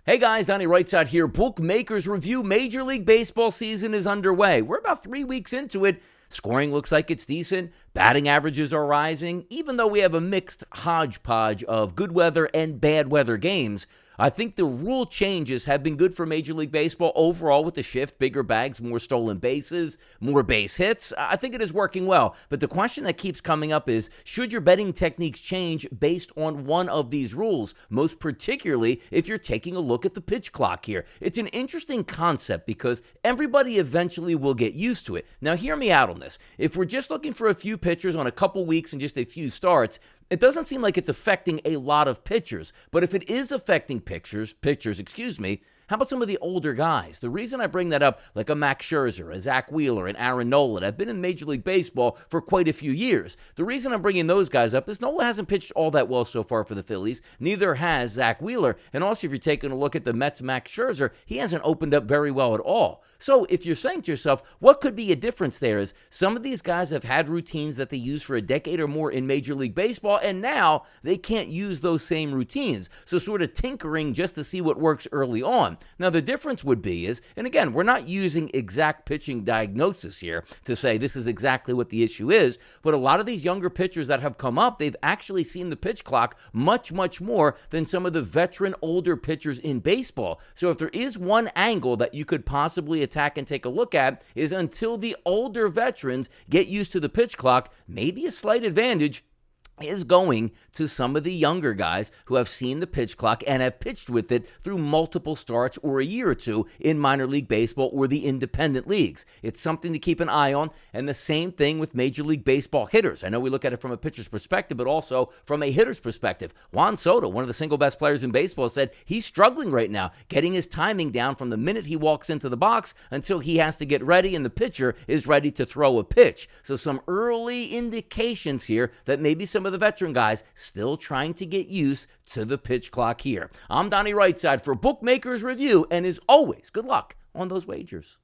Hey guys, Donnie RightSide here. Bookmakers review. Major League Baseball season is underway. We're about 3 weeks into it. Scoring looks like it's decent. Batting averages are rising. Even though we have a mixed hodgepodge of good weather and bad weather games, I think the rule changes have been good for Major League Baseball overall with the shift, bigger bags, more stolen bases, more base hits. I think it is working well. But the question that keeps coming up is, should your betting techniques change based on one of these rules? Most particularly if you're taking a look at the pitch clock here. It's an interesting concept because everybody eventually will get used to it. Now, hear me out on this. If we're just looking for a few pitchers on a couple weeks and just a few starts, it doesn't seem like it's affecting a lot of pitchers. But if it is affecting pitchers, how about some of the older guys? The reason I bring that up, like a Max Scherzer, a Zach Wheeler, and Aaron Nola, have been in Major League Baseball for quite a few years. The reason I'm bringing those guys up is Nola hasn't pitched all that well so far for the Phillies. Neither has Zach Wheeler. And also, if you're taking a look at the Mets' Max Scherzer, he hasn't opened up very well at all. So if you're saying to yourself, what could be a difference there is some of these guys have had routines that they use for a decade or more in Major League Baseball, and now they can't use those same routines. So sort of tinkering just to see what works early on. Now, the difference would be is, and again, we're not using exact pitching diagnosis here to say this is exactly what the issue is, but a lot of these younger pitchers that have come up, they've actually seen the pitch clock much, much more than some of the veteran older pitchers in baseball. So if there is one angle that you could possibly attack and take a look at is until the older veterans get used to the pitch clock, maybe a slight advantage is going to some of the younger guys who have seen the pitch clock and have pitched with it through multiple starts or a year or two in minor league baseball or the independent leagues. It's something to keep an eye on, and the same thing with Major League Baseball hitters. I know we look at it from a pitcher's perspective, but also from a hitter's perspective. Juan Soto, one of the single best players in baseball, said he's struggling right now, getting his timing down from the minute he walks into the box until he has to get ready and the pitcher is ready to throw a pitch. So some early indications here that maybe some of the veteran guys still trying to get used to the pitch clock here. I'm Donnie RightSide for Bookmakers Review, and as always, good luck on those wagers.